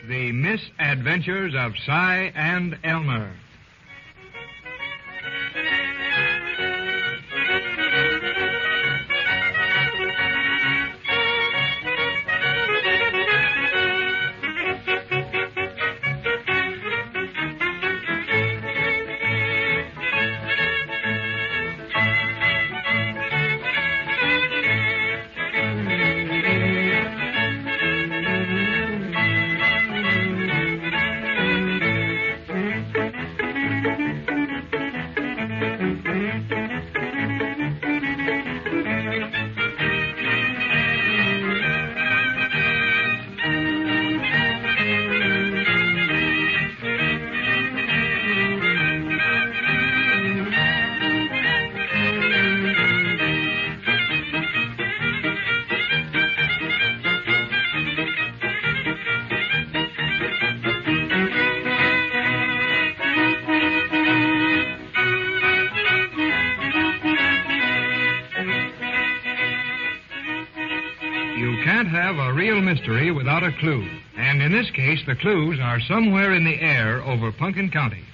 The Misadventures of Cy and Elmer. Have a real mystery without a clue. And in this case, the clues are somewhere in the air over Pumpkin County.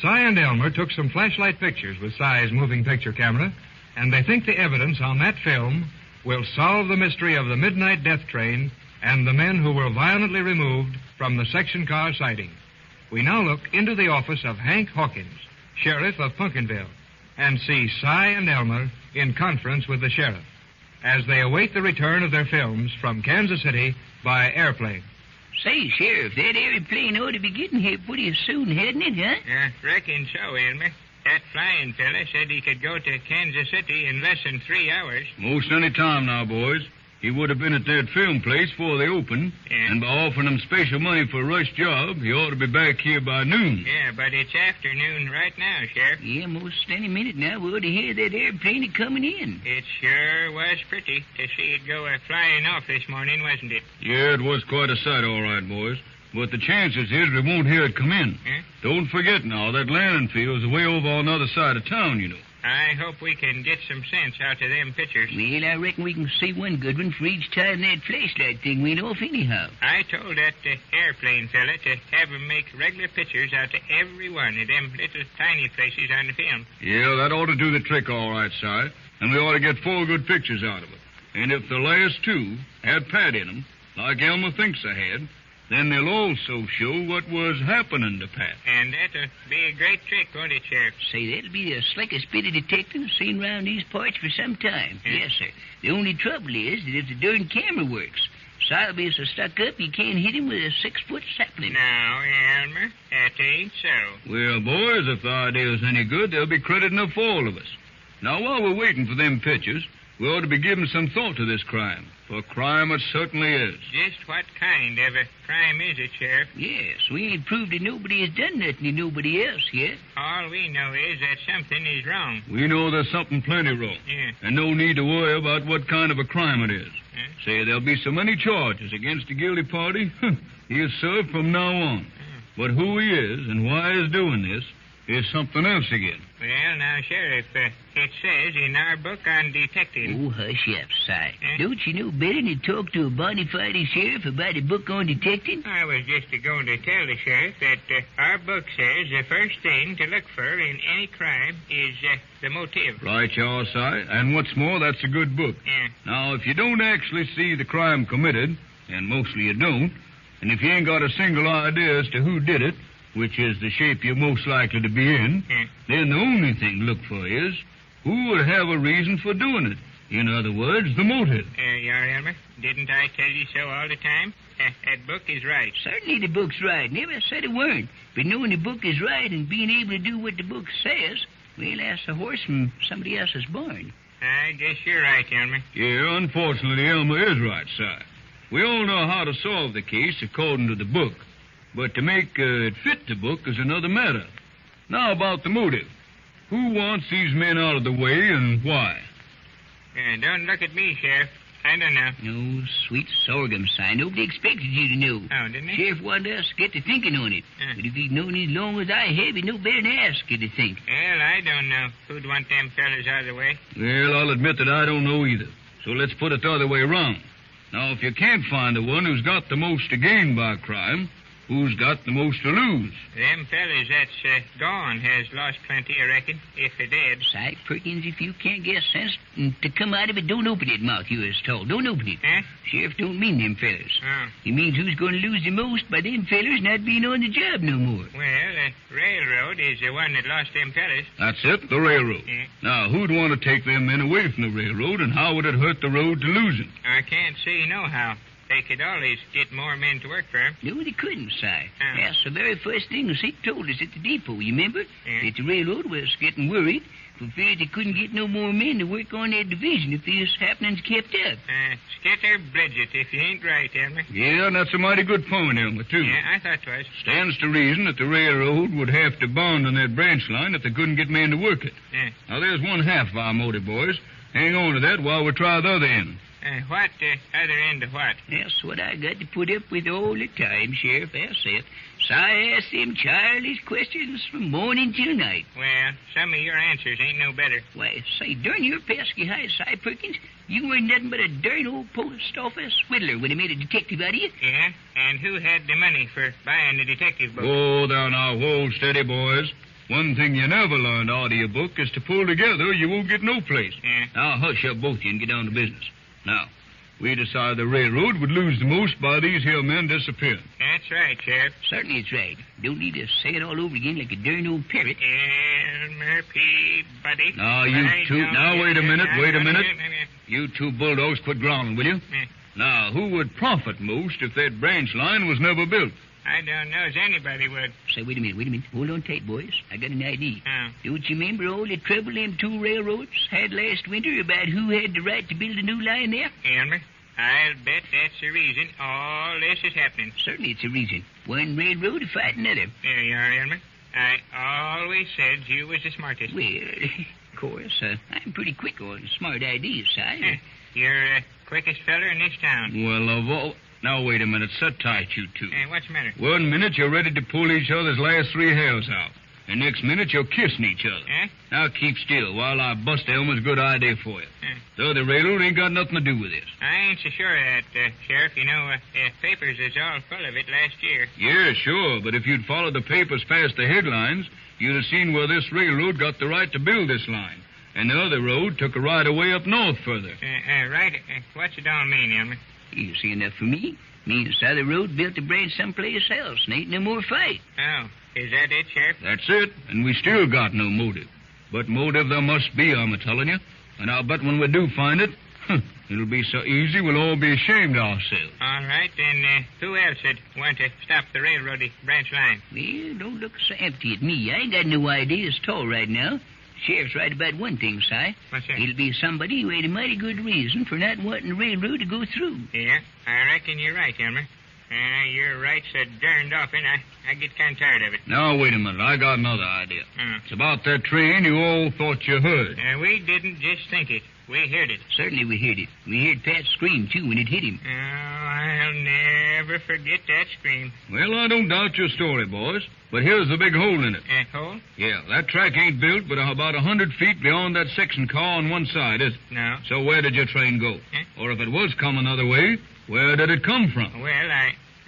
Cy and Elmer took some flashlight pictures with Cy's moving picture camera, and they think the evidence on that film will solve the mystery of the midnight death train and the men who were violently removed from the section car sighting. We now look into the office of Hank Hawkins, sheriff of Pumpkinville, and see Cy and Elmer in conference with the sheriff as they await the return of their films from Kansas City by airplane. Say, Sheriff, that airplane ought to be getting here pretty soon, hadn't it, huh? Reckon so, Elmer. That flying fella said he could go to Kansas City in less than 3 hours. Most any time now, boys. He would have been at that film place before they opened. Yeah. And by offering them special money for a rush job, he ought to be back here by noon. Yeah, but it's afternoon right now, Sheriff. Yeah, most any minute now we ought to hear that airplane coming in. It sure was pretty to see it go flying off this morning, wasn't it? Yeah, it was quite a sight, all right, boys. But the chances is we won't hear it come in. Huh? Don't forget now, that landing field's way over on the other side of town, you know. I hope we can get some sense out of them pictures. Well, I reckon we can see one good one for each time that flashlight thing went off anyhow. I told that airplane fella to have him make regular pictures out of every one of them little tiny places on the film. Yeah, that ought to do the trick all right, Si. And we ought to get 4 good pictures out of it. And if the last 2 had Pat in them, like Elmer thinks they had, then they'll also show what was happening to Pat. And that'll be a great trick, won't it, Sheriff? Say, that'll be the slickest bit of detective seen around these parts for some time. Yes, sir. The only trouble is that if the darn camera works, Si'll be so stuck up you can't hit him with a 6-foot sapling. Now, Elmer, that ain't so. Well, boys, if the idea's any good, there'll be credit enough for all of us. Now, while we're waiting for them pictures, we ought to be giving some thought to this crime. For crime it certainly is. Just what kind of a crime is it, Sheriff? Yes, we ain't proved that nobody has done nothing to nobody else yet. All we know is that something is wrong. We know there's something plenty wrong. Yeah. And no need to worry about what kind of a crime it is. Huh? Say, there'll be so many charges against the guilty party, he'll serve from now on. But who he is and why he's doing this is something else again. Well, now, Sheriff, it says in our book on detecting... Oh, hush up, Si. Don't you know better than to talk to a bona fide sheriff about a book on detecting? I was just going to tell the sheriff that our book says the first thing to look for in any crime is the motive. Right, you are, Si. And what's more, that's a good book. Yeah. Now, if you don't actually see the crime committed, and mostly you don't, and if you ain't got a single idea as to who did it, which is the shape you're most likely to be in, then the only thing to look for is who would have a reason for doing it. In other words, the motive. There you are, Elmer. Didn't I tell you so all the time? That book is right. Certainly the book's right. Never said it weren't. But knowing the book is right and being able to do what the book says, well, that's a horse from somebody else's barn. I guess you're right, Elmer. Yeah, unfortunately, Elmer is right, Si. We all know how to solve the case according to the book. But to make it fit the book is another matter. Now about the motive. Who wants these men out of the way and why? Don't look at me, Sheriff. I don't know. No, sweet sorghum, Si. Nobody expected you to know. Oh, didn't he? Sheriff wanted us to get to thinking on it. But if he'd known as long as I have, he'd know better than ask you to think. Well, I don't know who'd want them fellas out of the way. Well, I'll admit that I don't know either. So let's put it the other way around. Now, if you can't find the one who's got the most to gain by crime, who's got the most to lose. Them fellas that's gone has lost plenty, I reckon, if they did. Si, Perkins, if you can't get sense to come out of it, don't open it, mouth, you was told. Don't open it. Huh? Sheriff don't mean them fellas. Oh. He means who's going to lose the most by them fellas not being on the job no more. Well, the railroad is the one that lost them fellas. That's it, the railroad. Yeah. Now, who'd want to take them men away from the railroad, and how would it hurt the road to lose them? I can't see no how. They could always get more men to work for 'em. No, they couldn't, Si. Oh. That's the very first thing Zeke told us at the depot, you remember? Yeah. That the railroad was getting worried for fear they couldn't get no more men to work on their division if these happenings kept up. Skitter Bridget, if you ain't right, Elmer. Yeah, and that's a mighty good point, Elmer, too. Yeah, I thought 'twas. Stands to reason that the railroad would have to bond on that branch line if they couldn't get men to work it. Yeah. Now, there's one half of our motive, boys. Hang on to that while we try the other end. What other end of what? That's what I got to put up with all the time, Sheriff. That's it. So I ask them childish questions from morning till night. Well, some of your answers ain't no better. Why, say, darn your pesky hide, Si Perkins, you weren't nothing but a darn old post office whittler when they made a detective out of you. Yeah? And who had the money for buying the detective book? Oh, there now, hold steady, boys. One thing you never learned out of your book is to pull together or you won't get no place. Yeah. Now, hush up, both of you, and get down to business. Now, we decided the railroad would lose the most by these here men disappearing. That's right, Sheriff. Certainly it's right. Don't need to say it all over again like a darn old parrot. Elmer P. Buddy. Now, you two... Now, wait a minute. You two bulldogs quit growling, will you? Yeah. Now, who would profit most if that branch line was never built? I don't know as anybody would. Say, wait a minute. Hold on tight, boys. I got an idea. Oh. Don't you remember all the trouble them two railroads had last winter about who had the right to build a new line there? Elmer, I'll bet that's the reason all this is happening. Certainly it's a reason. One railroad to fight another. There you are, Elmer. I always said you was the smartest. Well, of course, I'm pretty quick on smart ideas, Si. You're the quickest feller in this town. Well, of all... Now, wait a minute. Sit tight, you two. What's the matter? 1 minute, you're ready to pull each other's last 3 hairs out. The next minute, you're kissing each other. Now, keep still while I bust Elmer's good idea for you. So the railroad ain't got nothing to do with this. I ain't so sure of that, Sheriff. You know, papers is all full of it last year. Yeah, sure, but if you'd followed the papers past the headlines, you'd have seen where this railroad got the right to build this line. And the other road took a right of way up north further. Right. What's it all mean, Elmer? You see enough for me? Means the other road built a branch someplace else, and ain't no more fight. Oh, is that it, Sheriff? That's it, and we still got no motive. But motive there must be, I'm a-telling you. And I'll bet when we do find it, it'll be so easy we'll all be ashamed of ourselves. All right, then who else would want to stop the railroady branch line? Well, don't look so empty at me. I ain't got no ideas at all right now. Sheriff's right about one thing, Si. What's that? It'll be somebody who had a mighty good reason for not wanting the railroad to go through. Yeah, I reckon you're right, Elmer. You're right so darned often, I get kind of tired of it. Now, wait a minute. I got another idea. It's about that train you all thought you heard. We didn't just think it. We heard it. Certainly we heard it. We heard Pat scream, too, when it hit him. Oh, I'll never forget that scream. Well, I don't doubt your story, boys. But here's the big hole in it. Hole? Yeah, that track ain't built but about 100 feet beyond that section car on one side, is it? No. So where did your train go? Or if it was coming the other way, where did it come from? Well,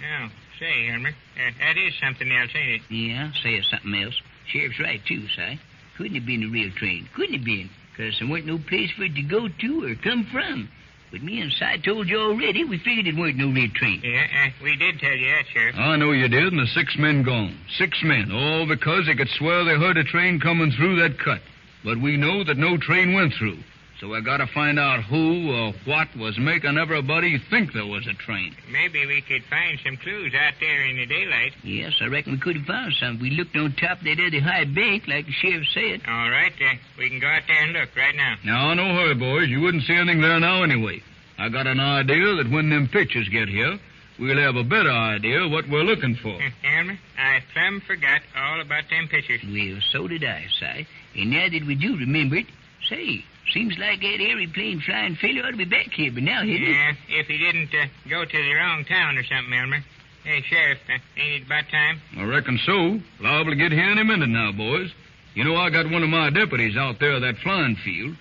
Oh, say, Elmer, that is something else, ain't it? Yeah, say it's something else. Sheriff's right, too, Si. Couldn't have been a real train. Couldn't have been. Because there weren't no place for it to go to or come from. But me and Si told you already, we figured it weren't no real train. Yeah, we did tell you that, Sheriff. I know you did, and the 6 men gone. 6 men, all because they could swear they heard a train coming through that cut. But we know that no train went through. So I gotta find out who or what was making everybody think there was a train. Maybe we could find some clues out there in the daylight. Yes, I reckon we could have found some. We looked on top of that other high bank, like the sheriff said. All right, we can go out there and look right now. Now, no hurry, boys. You wouldn't see anything there now anyway. I got an idea that when them pictures get here, we'll have a better idea what we're looking for. Elmer, I plumb forgot all about them pictures. Well, so did I, Si. And now that we do remember it, say, seems like that aeroplane flying fellow ought to be back here, but now, isn't it? Yeah, if he didn't go to the wrong town or something, Elmer. Hey, Sheriff, ain't it about time? I reckon so. Liable to get here any minute now, boys. You know, I got one of my deputies out there at that flying field,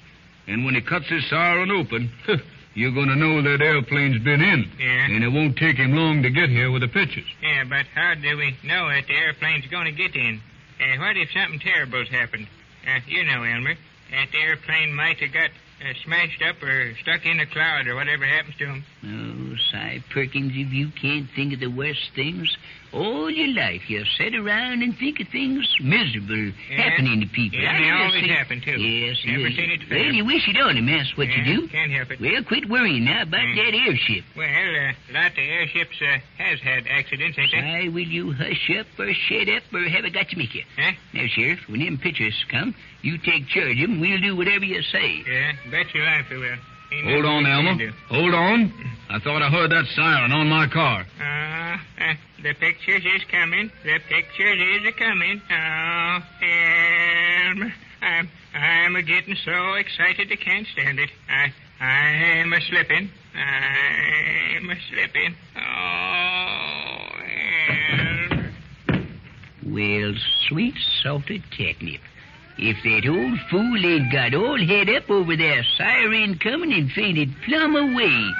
and when he cuts his siren open, you're going to know that airplane's been in. Yeah. And it won't take him long to get here with the pictures. Yeah, but how do we know that the airplane's going to get in? What if something terrible's happened? You know, Elmer, that the airplane might have got smashed up or stuck in a cloud or whatever happens to him. Oh, Cy Perkins, if you can't think of the worst things, all your life you'll sit around and think of things miserable happening to people. Yeah, they always happen, too. Yes, Never yes. seen it fail. Well, you wish it on him, that's what you do. Can't help it. Well, quit worrying now about that airship. Well, a lot of airships has had accidents, ain't they? Cy, will you hush up or shut up or have I got to make you? Huh? Now, Sheriff, when them pictures come, you take charge of them. We'll do whatever you say. Yeah, bet your life we will. Ain't Hold nothing on, we can Elmer. do. Hold on. I thought I heard that siren on my car. The pictures is coming. The pictures is a-coming. Oh, Elmer, I'm a-getting so excited I can't stand it. I'm a-slipping. I'm a-slipping. Oh, Elmer. Well, sweet salted catnip. If that old fool ain't got all head up over that siren coming and fainted plumb away.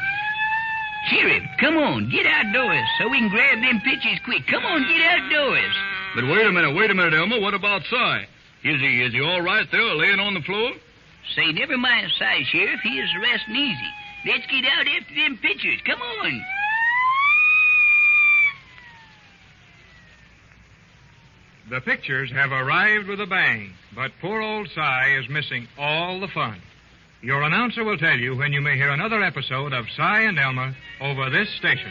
Sheriff, come on, get outdoors so we can grab them pictures quick. Come on, get outdoors. But wait a minute, Elmer. What about Cy? Is he all right there, laying on the floor? Say, never mind Cy, Sheriff. He is resting easy. Let's get out after them pictures. Come on. The pictures have arrived with a bang, but poor old Cy is missing all the fun. Your announcer will tell you when you may hear another episode of Cy and Elmer over this station.